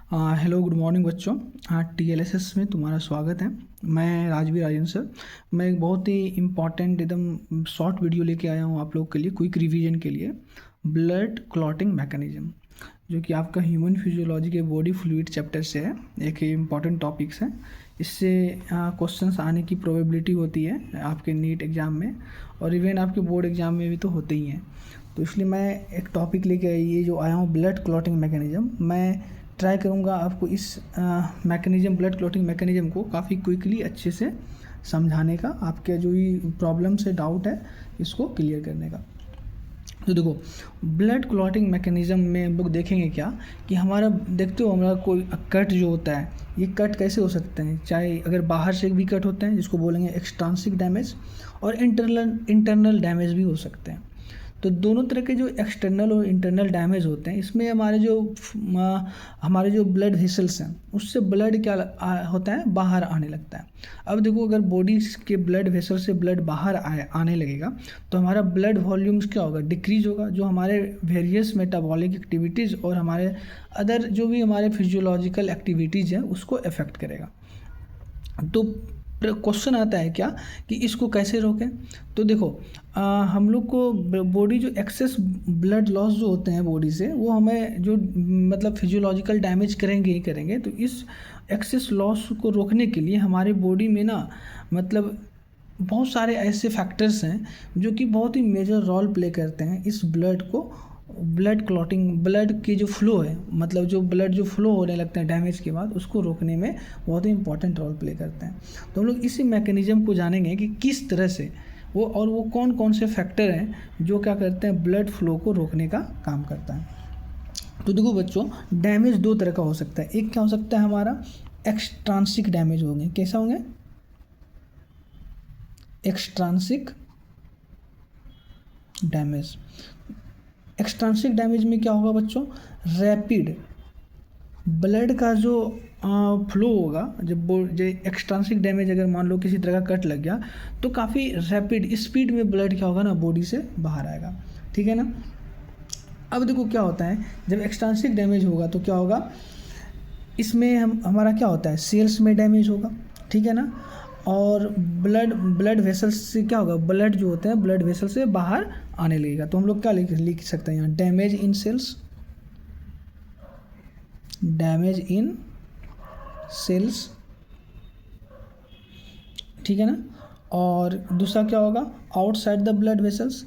Hello good morning बच्चों। टीएलएसएस में तुम्हारा स्वागत है। मैं राजवीर आर्यन सर। मैं एक बहुत ही इम्पॉर्टेंट एकदम शॉर्ट वीडियो लेके आया हूँ आप लोग के लिए, क्विक रिवीजन के लिए। ब्लड क्लॉटिंग मैकेनिज्म, जो कि आपका ह्यूमन फिजियोलॉजी के बॉडी फ्लूइड चैप्टर से है, एक इम्पॉर्टेंट टॉपिक्स है। इससे क्वेश्चंस आने की प्रोबेबिलिटी होती है आपके नीट एग्ज़ाम में, और इवन आपके बोर्ड एग्ज़ाम में भी तो होते ही हैं। तो इसलिए मैं एक टॉपिक लेके ये जो आया हूँ ब्लड क्लॉटिंग मैकेनिज्म, मैं ट्राई करूँगा आपको इस मैकेनिज्म, ब्लड क्लॉटिंग मैकेनिज्म को काफ़ी क्विकली अच्छे से समझाने का, आपके जो भी प्रॉब्लम से डाउट है इसको क्लियर करने का। तो देखो, ब्लड क्लॉटिंग मैकेनिज्म में हम लोग देखेंगे क्या कि हमारा, देखते हो हमारा कोई कट जो होता है, ये कट कैसे हो सकते हैं, चाहे अगर बाहर से भी कट होते हैं जिसको बोलेंगे एक्सट्रांसिक डैमेज, और इंटरनल डैमेज भी हो सकते हैं। तो दोनों तरह के जो एक्सटर्नल और इंटरनल डैमेज होते हैं, इसमें हमारे जो ब्लड वेसल्स हैं उससे ब्लड क्या होता है, बाहर आने लगता है। अब देखो, अगर बॉडी के ब्लड वेसल से ब्लड बाहर आने लगेगा तो हमारा ब्लड वॉल्यूम्स क्या होगा, डिक्रीज होगा, जो हमारे वेरियस मेटाबॉलिक एक्टिविटीज़ और हमारे अदर जो भी हमारे फिजियोलॉजिकल एक्टिविटीज़ हैं उसको अफेक्ट करेगा। तो क्वेश्चन आता है क्या कि इसको कैसे रोकें। तो देखो, हम लोग को बॉडी जो एक्सेस ब्लड लॉस जो होते हैं बॉडी से, वो हमें जो मतलब फिजियोलॉजिकल डैमेज करेंगे ही करेंगे। तो इस एक्सेस लॉस को रोकने के लिए हमारे बॉडी में ना, मतलब बहुत सारे ऐसे फैक्टर्स हैं जो कि बहुत ही मेजर रोल प्ले करते हैं इस ब्लड क्लॉटिंग, ब्लड की जो फ्लो है, मतलब जो ब्लड जो फ्लो होने लगता है डैमेज के बाद, उसको रोकने में बहुत ही इंपॉर्टेंट रोल प्ले करते हैं। तो हम लोग इसी मैकेनिज्म को जानेंगे कि किस तरह से वो कौन कौन से फैक्टर हैं जो क्या करते हैं, ब्लड फ्लो को रोकने का काम करता है। तो देखो बच्चों, डैमेज दो तरह का हो सकता है। एक क्या हो सकता है, हमारा एक्सट्रांसिक डैमेज होंगे। कैसा होंगे? एक्सट्रांसिक डैमेज। एक्सट्रांसिक डैमेज में क्या होगा बच्चों, रैपिड ब्लड का जो फ्लो होगा। जब एक्सट्रांसिक डैमेज, अगर मान लो किसी तरह का कट लग गया तो काफ़ी रैपिड स्पीड में ब्लड क्या होगा ना, बॉडी से बाहर आएगा। ठीक है ना। अब देखो क्या होता है, जब एक्सट्रांसिक डैमेज होगा तो क्या होगा, इसमें हमारा क्या होता है, सेल्स में डैमेज होगा। ठीक है ना। और ब्लड वेसल्स से क्या होगा, ब्लड जो होते हैं ब्लड वेसल से बाहर आने लगेगा। तो हम लोग क्या लिख सकते हैं यहाँ, damage in cells, damage in cells. ठीक है ना। और दूसरा क्या होगा, आउटसाइड द ब्लड वेसल्स,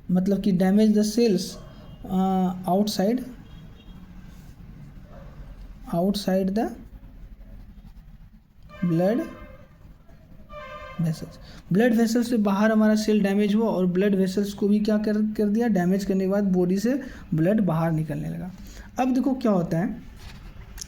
मतलब कि damage the cells outside the blood vessels. Blood vessels से बाहर हमारा सेल डैमेज हुआ, और ब्लड वेसल्स को भी क्या कर दिया, डैमेज करने के बाद बॉडी से ब्लड बाहर निकलने लगा। अब देखो क्या होता है,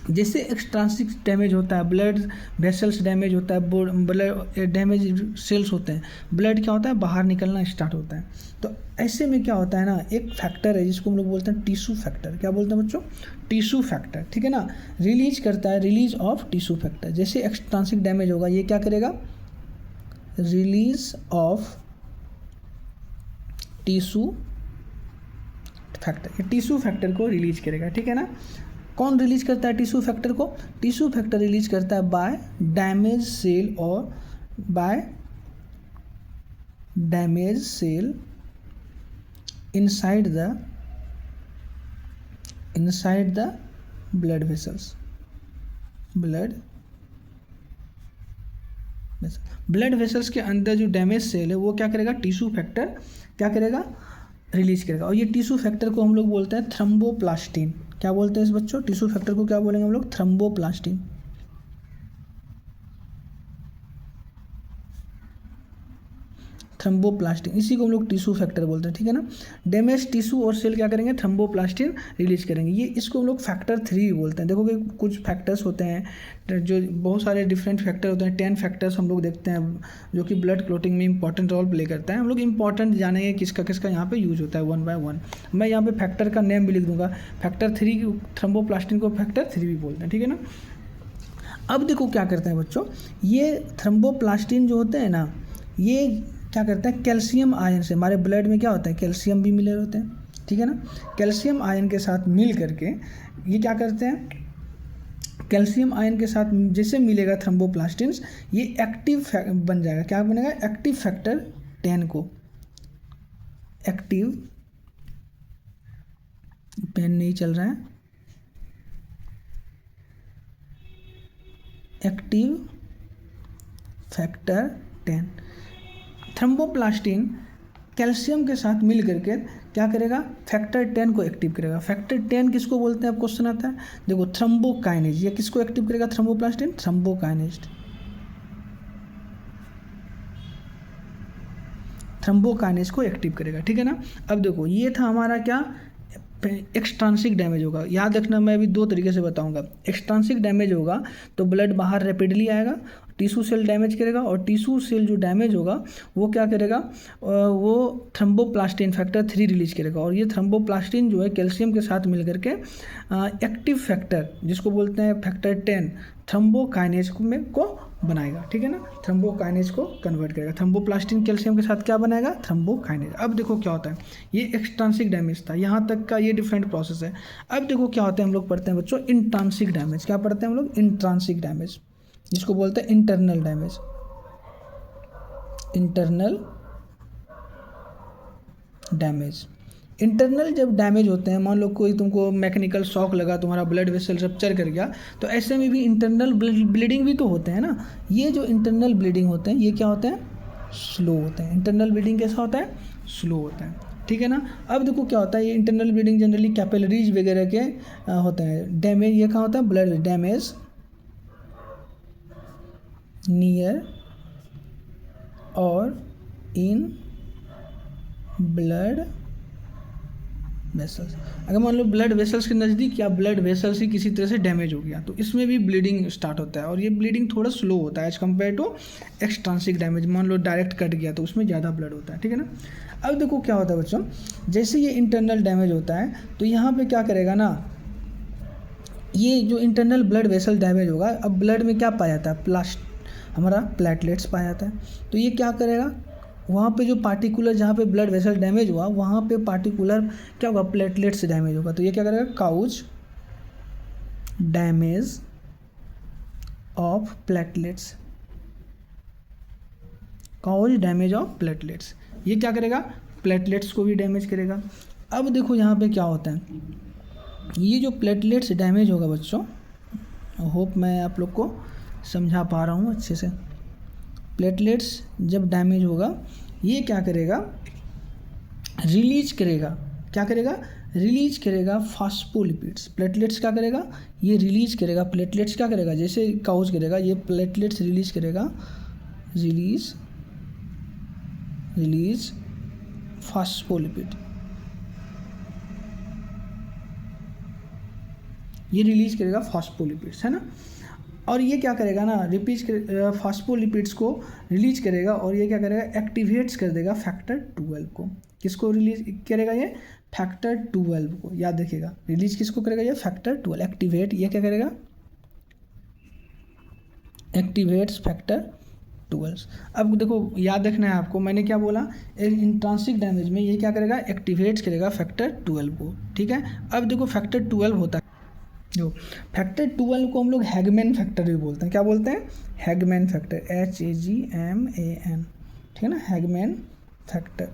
जैसे एक्सट्रांसिक डैमेज होता है, ब्लड वेसल्स डैमेज होता है, ब्लड डैमेज सेल्स होते हैं, ब्लड क्या होता है, बाहर निकलना स्टार्ट होता है। तो ऐसे में क्या होता है ना, एक फैक्टर है जिसको हम लोग बोलते हैं टिश्यू फैक्टर। क्या बोलते हैं बच्चों, टिश्यू फैक्टर। ठीक है ना। रिलीज करता है, रिलीज ऑफ टिश्यू फैक्टर। जैसे एक्सट्रांसिक डैमेज होगा, ये क्या करेगा, release of tissue factor, tissue factor को रिलीज करेगा। ठीक है ना। कौन रिलीज करता है टिश्यू फैक्टर को, टिश्यू फैक्टर रिलीज करता है बाय डैमेज सेल, और by damage cell inside the blood vessels. Blood vessels के अंदर जो डैमेज सेल है वो क्या करेगा, टिश्यू फैक्टर क्या करेगा, रिलीज करेगा। और ये टिश्यू फैक्टर को हम लोग बोलते हैं थ्रोम्बोप्लास्टिन। क्या बोलते हैं इस बच्चों, टिश्यू फैक्टर को क्या बोलेंगे हम लोग, थ्रोम्बोप्लास्टिन। थ्रोम्बोप्लास्टिन, इसी को हम लोग टिश्यू फैक्टर बोलते हैं। ठीक है ना। डैमेज टिश्यू और सेल क्या करेंगे, थ्रोम्बोप्लास्टिन रिलीज करेंगे। ये इसको हम लोग फैक्टर 3 बोलते हैं। देखो कि कुछ फैक्टर्स होते हैं, जो बहुत सारे डिफरेंट फैक्टर होते हैं, 10 फैक्टर्स हम लोग देखते हैं जो कि ब्लड क्लॉटिंग में इंपॉर्टेंट रोल प्ले करता है। हम लोग इंपॉर्टेंट जानेंगे किसका किसका यहाँ पे यूज होता है, 1 बाय 1। मैं यहाँ पे फैक्टर का नेम भी लिख दूंगा, फैक्टर 3, थ्रोम्बोप्लास्टिन को फैक्टर 3 भी बोलते हैं। ठीक है ना। अब देखो क्या करते हैं बच्चों, ये थ्रोम्बोप्लास्टिन जो होते हैं ना, ये क्या करता है, कैल्शियम आयन से, हमारे ब्लड में क्या होता है, कैल्शियम भी मिले होते हैं। ठीक है ना। कैल्शियम आयन के साथ मिल करके ये क्या करते हैं, कैल्शियम आयन के साथ जैसे मिलेगा थ्रोम्बोप्लास्टिन्स, ये एक्टिव बन जाएगा। क्या बनेगा? एक्टिव फैक्टर 10 को, एक्टिव, पेन नहीं चल रहा है, एक्टिव फैक्टर 10। थ्रोम्बोप्लास्टिन कैल्शियम के साथ मिल करके क्या करेगा? फैक्टर 10 को एक्टिव करेगा। फैक्टर 10 किसको बोलते हैं? अब क्वेश्चन आता है, देखो थ्रोम्बोकाइनेज, ये किसको एक्टिव करेगा? थ्रोम्बोप्लास्टिन, थ्रोम्बोकाइनेज, थ्रोम्बोकाइनेज को एक्टिव करेगा, ठीक है ना। अब देखो ये था हमारा क्या? एक्सट्रांसिक डैमेज होगा। याद रखना, मैं अभी दो तरीके से बताऊंगा। एक्सट्रांसिक डैमेज होगा तो ब्लड बाहर रैपिडली आएगा, टिश्यू सेल डैमेज करेगा, और टिश्यू सेल जो डैमेज होगा वो क्या करेगा? वो थ्रोम्बोप्लास्टिन फैक्टर 3 रिलीज करेगा। और ये थ्रोम्बोप्लास्टिन जो है कैल्शियम के साथ मिल करके एक्टिव फैक्टर, जिसको बोलते हैं फैक्टर 10, थ्रोम्बोकाइनेज को बनाएगा, ठीक है ना। थ्रोम्बोकाइनेज को कन्वर्ट करेगा। थ्रोम्बोप्लास्टिन कैल्शियम के साथ क्या बनाएगा? थ्रोम्बोकाइनेज। अब देखो क्या होता है, ये एक्सट्रांसिक डैमेज था, यहाँ तक का ये डिफरेंट प्रोसेस है। अब देखो क्या होता है, हम लोग पढ़ते हैं बच्चों इंट्रांसिक डैमेज। क्या पढ़ते हैं हम लोग? इंट्रांसिक डैमेज, जिसको बोलते हैं internal damage. Internal damage, internal जब डैमेज होते हैं, मान लो कोई तुमको मैकेनिकल शॉक लगा, तुम्हारा ब्लड वेसल रप्चर कर गया, तो ऐसे में भी इंटरनल ब्लीडिंग भी तो होते हैं ना। ये जो इंटरनल ब्लीडिंग होते हैं ये क्या होते हैं? स्लो होते हैं। इंटरनल ब्लीडिंग कैसा होता है? स्लो होता है, ठीक है ना। अब देखो क्या होता है, ये इंटरनल ब्लीडिंग जनरली कैपिलरीज वगैरह के होते हैं। डैमेज ये कहाँ होता है? ब्लड डैमेज नियर और इन ब्लड वेसल्स। अगर मान लो ब्लड वेसल्स के नज़दीक या ब्लड वेसल्स ही किसी तरह से डैमेज हो गया, तो इसमें भी ब्लीडिंग स्टार्ट होता है, और ये ब्लीडिंग थोड़ा स्लो होता है एज कम्पेयर टू एक्सट्रांसिक डैमेज। मान लो डायरेक्ट कट गया तो उसमें ज़्यादा ब्लड होता है, ठीक है ना। अब देखो क्या होता है बच्चों, जैसे ये इंटरनल डैमेज होता है तो यहाँ पे क्या करेगा ना, ये जो इंटरनल ब्लड वेसल डैमेज होगा, अब ब्लड में क्या पाया जाता है? हमारा प्लेटलेट्स पाया जाता है। तो ये क्या करेगा, वहाँ पे जो पार्टिकुलर जहाँ पे ब्लड वेसल डैमेज हुआ वहाँ पे पार्टिकुलर क्या होगा? प्लेटलेट्स डैमेज होगा। तो ये क्या करेगा? Cause damage of platelets, cause damage of platelets, ये क्या करेगा? प्लेटलेट्स को भी डैमेज करेगा। अब देखो यहाँ पे क्या होता है, ये जो प्लेटलेट्स डैमेज होगा बच्चों, होप मैं आप लोग को समझा पा रहा हूँ अच्छे से। प्लेटलेट्स जब डैमेज होगा ये क्या करेगा? रिलीज करेगा। क्या करेगा? रिलीज करेगा फास्फोलिपिड्स। प्लेटलेट्स क्या करेगा? ये रिलीज करेगा। प्लेटलेट्स क्या करेगा? जैसे काउज करेगा, ये प्लेटलेट्स रिलीज करेगा, रिलीज फास्फोलिपिड, ये रिलीज करेगा फास्फोलिपिड्स, है ना। और ये क्या करेगा ना, फास्फोलिपिड्स को रिलीज करेगा, और ये क्या करेगा? एक्टिवेट्स कर देगा फैक्टर 12 को। किसको रिलीज करेगा? ये फैक्टर 12 को। याद रखिएगा, रिलीज किसको करेगा? ये फैक्टर 12। एक्टिवेट, ये क्या करेगा? Activates factor 12। अब देखो याद रखना है आपको, मैंने क्या बोला, इंट्रांसिक डैमेज में ये क्या करेगा? एक्टिवेट्स करेगा फैक्टर 12 को, ठीक है। अब देखो फैक्टर 12 होता है, जो फैक्टर 12 को हम लोग हैगमैन फैक्टर भी बोलते हैं। क्या बोलते हैं? हैगमैन फैक्टर, HAGMAN, ठीक है ना, हैगमैन फैक्टर।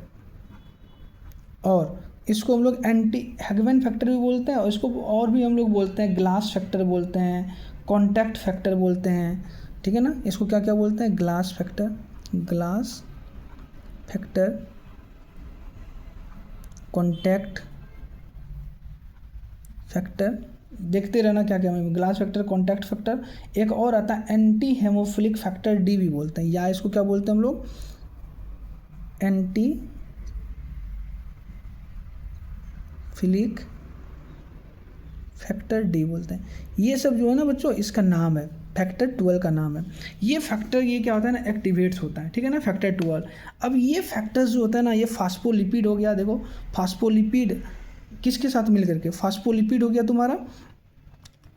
और इसको हम लोग हैगमैन फैक्टर भी बोलते हैं, और इसको और भी हम लोग बोलते हैं, ग्लास फैक्टर बोलते हैं, कॉन्टैक्ट फैक्टर बोलते हैं, ठीक है ना। इसको क्या क्या बोलते हैं? ग्लास फैक्टर, कॉन्टैक्ट फैक्टर, देखते रहना क्या क्या है, ग्लास फैक्टर, कॉन्टैक्ट फैक्टर। एक और आता है एंटी हेमोफिलिक फैक्टर D भी बोलते हैं, या इसको क्या बोलते हैं हम लोग? एंटी फिलिक फैक्टर D बोलते हैं। ये सब जो है ना बच्चों, इसका नाम है, फैक्टर 12 का नाम है। ये फैक्टर, ये क्या होता है ना, एक्टिवेट्स होता है, ठीक है ना, फैक्टर 12। अब ये फैक्टर्स जो होता है ना, ये फास्फोलिपिड हो गया, देखो फास्फोलिपिड किसके साथ मिल करके? फास्फोलिपिड हो गया तुम्हारा,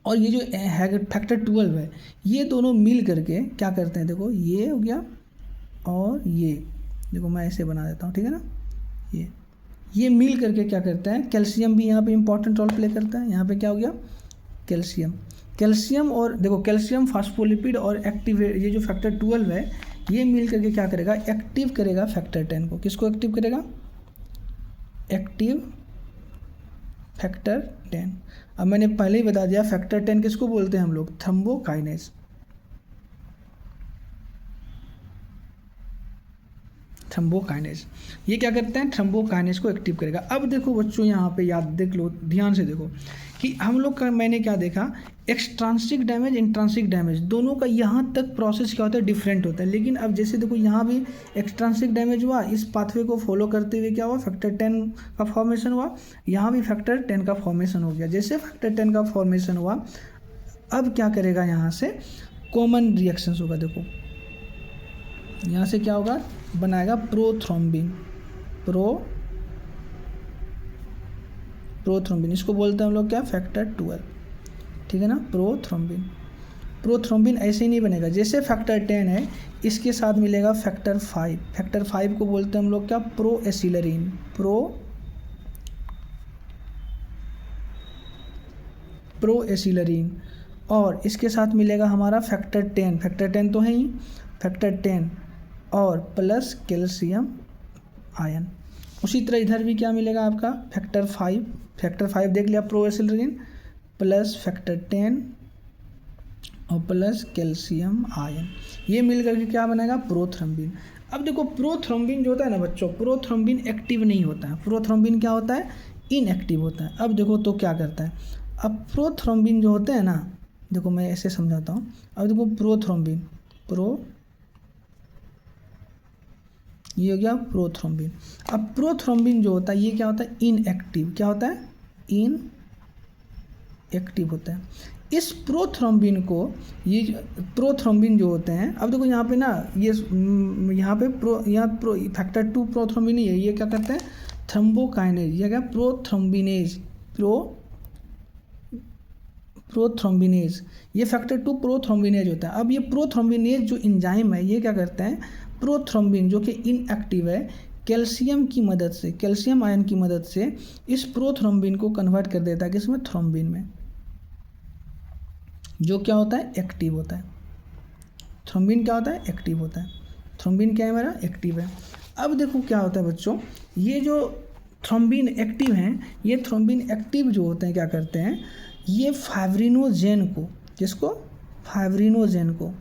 और ये जो फैक्टर 12 है, ये दोनों मिल करके क्या करते हैं? देखो ये हो गया, और ये देखो मैं ऐसे बना देता हूँ, ठीक है ना। ये मिल करके क्या करते हैं? कैल्शियम भी यहाँ पे इंपॉर्टेंट रोल प्ले करता है। यहाँ पे क्या हो गया? कैल्शियम। कैल्शियम और देखो कैल्शियम फास्फोलिपिड और एक्टिव ये जो फैक्टर 12 है ये मिल करके क्या करेगा, एक्टिव करेगा फैक्टर 10 को। किसको एक्टिव करेगा, एक्टिव फैक्टर 10। अब मैंने पहले ही बता दिया फैक्टर 10 किसको बोलते हैं हम लोग, थ्रोम्बोकाइनेज। थ्रोम्बोकाइनेज ये क्या करते हैं, थ्रोम्बोकाइनेज को एक्टिव करेगा। अब देखो बच्चों यहाँ पे याद देख लो, ध्यान से देखो कि हम लोग का मैंने क्या देखा, एक्सट्रांसिक डैमेज इंट्रांसिक डैमेज दोनों का यहाँ तक प्रोसेस क्या होता है, डिफरेंट होता है। लेकिन अब जैसे देखो यहाँ भी एक्सट्रांसिक डैमेज हुआ, इस पाथवे को फॉलो करते हुए क्या हुआ, फैक्टर 10 का फॉर्मेशन हुआ। यहाँ भी फैक्टर 10 का फॉर्मेशन हो गया। जैसे फैक्टर 10 का फॉर्मेशन हुआ, अब क्या करेगा, यहाँ से कॉमन रिएक्शंस होगा। देखो यहाँ से क्या होगा, बनाएगा प्रोथ्रोम्बिन। प्रोथ्रोम्बिन इसको बोलते हैं हम लोग क्या, फैक्टर 12, ठीक है ना, प्रोथ्रोम्बिन। प्रोथ्रोम्बिन ऐसे ही नहीं बनेगा, जैसे फैक्टर 10 है इसके साथ मिलेगा फैक्टर 5। फैक्टर 5 को बोलते हैं हम लोग क्या, प्रोएसिलरीन। प्रोएसिलरीन। और इसके साथ मिलेगा हमारा फैक्टर 10। फैक्टर 10 तो है ही, फैक्टर 10 और प्लस कैल्शियम आयन। उसी तरह इधर भी क्या मिलेगा आपका, फैक्टर 5। फैक्टर 5 देख लिया, प्रोएसिलरीन प्लस फैक्टर 10 और प्लस कैल्शियम आयन, ये मिल करके क्या बनेगा, प्रोथ्रोम्बिन। अब देखो प्रोथ्रोम्बिन जो होता है ना बच्चों, प्रोथ्रोम्बिन एक्टिव नहीं होता है। प्रोथ्रोम्बिन क्या होता है, इनएक्टिव होता है। अब देखो तो क्या करता है, अब प्रोथ्रोम्बिन जो होते हैं ना, देखो मैं ऐसे समझाता हूँ। अब देखो प्रोथ्रोम्बिन, ये हो गया प्रोथ्रोम्बिन। अब प्रोथ्रोम्बिन जो होता है ये क्या होता है, इनएक्टिव। क्या होता है, इनएक्टिव होता है। इस प्रोथ्रोम्बिन को, ये प्रोथ्रोम्बिन जो होते हैं, अब देखो यहाँ पे ना ये यहाँ पे फैक्टर 2 प्रोथ्रोम्बिन ही है, ये क्या करते हैं, थ्रोम्बोकाइनेज। ये क्या, प्रोथ्रोम्बिनेज। प्रोथ्रोम्बिनेज ये फैक्टर 2 प्रोथ्रोम्बिनेज होता है। अब ये प्रोथ्रोम्बिनेज जो एंजाइम है ये क्या करते हैं, प्रोथ्रोम्बिन जो कि इनएक्टिव है, कैल्शियम की मदद से, कैल्शियम आयन की मदद से इस प्रोथ्रोम्बिन को कन्वर्ट कर देता है किसमें, थ्रोम्बिन में, जो क्या होता है, एक्टिव होता है। थ्रोम्बिन क्या होता है, एक्टिव होता है। थ्रोम्बिन क्या है मेरा, एक्टिव है। अब देखो क्या होता है बच्चों, ये जो थ्रोम्बिन एक्टिव हैं, ये थ्रोम्बिन एक्टिव जो होते हैं क्या करते हैं, ये फाइब्रिनोजेन को, जिसको, फाइब्रिनोजेन को,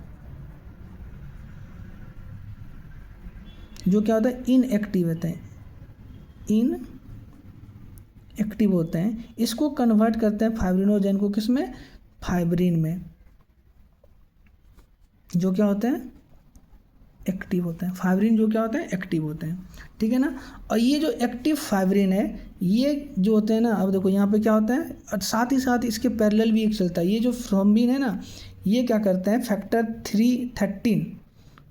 जो क्या होता है, इनएक्टिव होते हैं, इनएक्टिव होते हैं, इसको कन्वर्ट करते हैं फाइब्रिनोजेन को किसमें, फाइब्रिन में, जो क्या होते हैं, एक्टिव होते हैं। फाइब्रिन जो क्या होते हैं, एक्टिव होते हैं, ठीक है ना। और ये जो एक्टिव फाइब्रिन है, ये जो होते हैं ना, अब देखो यहाँ पे क्या होता है, और साथ ही साथ इसके पैरेलल भी एक चलता है। ये जो थ्रोम्बिन है ना, ये क्या करते हैं,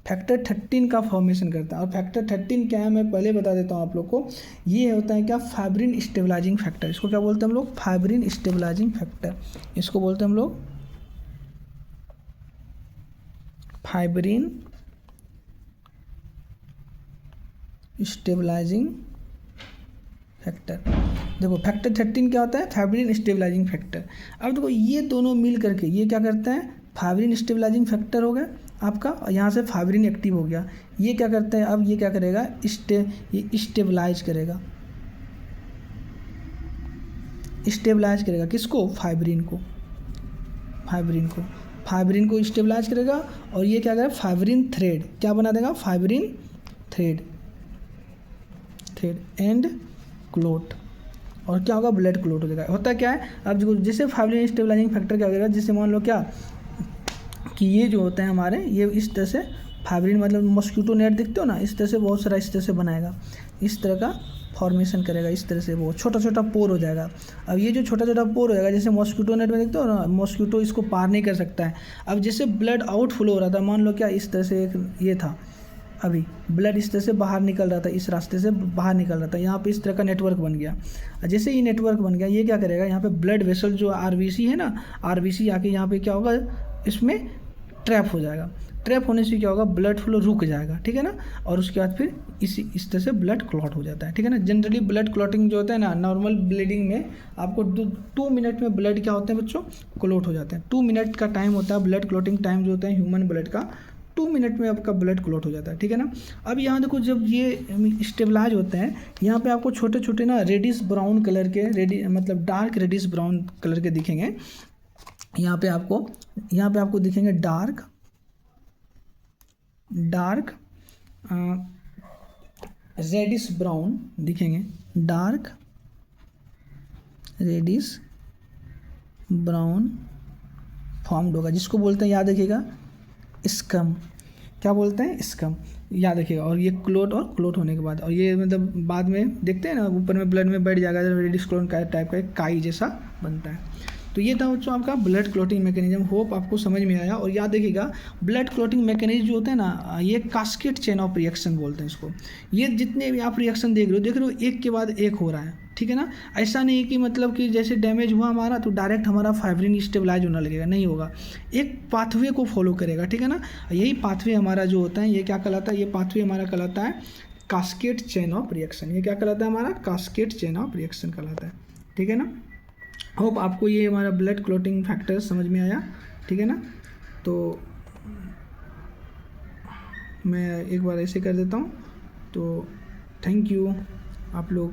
फैक्टर 13 का फॉर्मेशन करता है। और फैक्टर 13 क्या है, मैं पहले बता देता हूँ आप लोग को। ये होता है क्या, फाइब्रिन स्टेबलाइजिंग फैक्टर। इसको क्या बोलते हैं हम लोग, फाइब्रिन स्टेबलाइजिंग फैक्टर। इसको बोलते हैं हम लोग फाइब्रिन स्टेबलाइजिंग फैक्टर। देखो फैक्टर 13 क्या होता है, फाइब्रिन स्टेबलाइजिंग फैक्टर। अब देखो ये दोनों मिल करके ये क्या करते हैं, फाइब्रिन स्टेबलाइजिंग फैक्टर हो गया आपका, और यहाँ से फाइब्रिन एक्टिव हो गया। ये क्या करते हैं, अब ये क्या करेगा, ये स्टेबलाइज करेगा, स्टेबलाइज करेगा किसको, फाइब्रिन को, फाइब्रिन को स्टेबलाइज करेगा। और ये क्या करेगा, फाइब्रिन थ्रेड क्या बना देगा, फाइब्रिन थ्रेड एंड क्लोट, और क्या होगा, ब्लड क्लोट हो जाएगा। होता क्या है, अब जैसे फाइब्रिन स्टेबलाइजिंग फैक्टर क्या हो जाएगा, जैसे मान लो क्या कि ये जो होते हैं हमारे, ये इस तरह से फाइब्रिन मतलब मॉस्किटो नेट दिखते हो ना, इस तरह से बहुत सारा इस तरह से बनाएगा, इस तरह का फॉर्मेशन करेगा, इस तरह से वो छोटा छोटा पोर हो जाएगा। अब ये जो छोटा छोटा पोर हो जाएगा, जैसे मॉस्किटो नेट में देखते हो ना, मॉस्किटो इसको पार नहीं कर सकता है। अब जैसे ब्लड आउटफ्लो हो रहा था, मान लो क्या इस तरह से एक ये था, अभी ब्लड इस तरह से बाहर निकल रहा था, इस रास्ते से बाहर निकल रहा था, यहाँ पे इस तरह का नेटवर्क बन गया। जैसे ये नेटवर्क बन गया, ये क्या करेगा, यहाँ पे ब्लड वेसल जो आरबीसी है ना, आरबीसी आके यहाँ पे क्या होगा, इसमें ट्रैप हो जाएगा। ट्रैप होने से क्या होगा, ब्लड फ्लो रुक जाएगा, ठीक है ना, और उसके बाद फिर इस तरह से ब्लड क्लॉट हो जाता है, ठीक है ना। जनरली ब्लड क्लॉटिंग जो होता है ना, नॉर्मल ब्लीडिंग में आपको 2 मिनट में ब्लड क्या होते हैं बच्चों, क्लॉट हो जाते हैं। 2 मिनट का टाइम होता है ब्लड क्लॉटिंग टाइम जो होता है ह्यूमन ब्लड का, 2 मिनट में आपका ब्लड क्लॉट हो जाता है, ठीक है ना। अब यहाँ देखो, जब ये स्टेबलाइज होते हैं, यहाँ पे आपको छोटे छोटे ना रेडिश ब्राउन कलर के मतलब डार्क रेडिश ब्राउन कलर के दिखेंगे। यहाँ पे आपको दिखेंगे डार्क रेडिश ब्राउन दिखेंगे, डार्क रेडिश ब्राउन फॉर्म्ड होगा, जिसको बोलते हैं, याद रखिएगा, स्कम। क्या बोलते हैं, स्कम, याद रखिएगा। और ये क्लोट होने के बाद, और ये मतलब बाद में देखते हैं ना, ऊपर में ब्लड में बैठ जाएगा, रेडिश क्लोन का टाइप का काई जैसा बनता है। तो ये था बच्चों आपका ब्लड क्लॉटिंग मैकेनिज्म। होप आपको समझ में आया। और याद रखिएगा, ब्लड क्लॉटिंग मैकेनिज्म जो होता है ना, ये कास्केड चेन ऑफ रिएक्शन बोलते हैं इसको। ये जितने भी आप रिएक्शन देख रहे हो एक के बाद एक हो रहा है, ठीक है ना। ऐसा नहीं कि मतलब कि जैसे डैमेज हुआ हमारा तो डायरेक्ट हमारा फाइब्रिन स्टेबलाइज होने लगेगा, नहीं होगा। एक पाथवे को फॉलो करेगा, ठीक है ना। यही पाथवे हमारा जो होता है, ये क्या कहलाता है, ये पाथवे हमारा कहलाता है कास्केड चेन ऑफ रिएक्शन। ये क्या कहलाता है, हमारा कास्केड चेन ऑफ रिएक्शन कहलाता है, ठीक है ना। होप आपको ये हमारा ब्लड क्लॉटिंग फैक्टर समझ में आया, ठीक है ना। तो मैं एक बार ऐसे कर देता हूँ। तो थैंक यू आप लोग।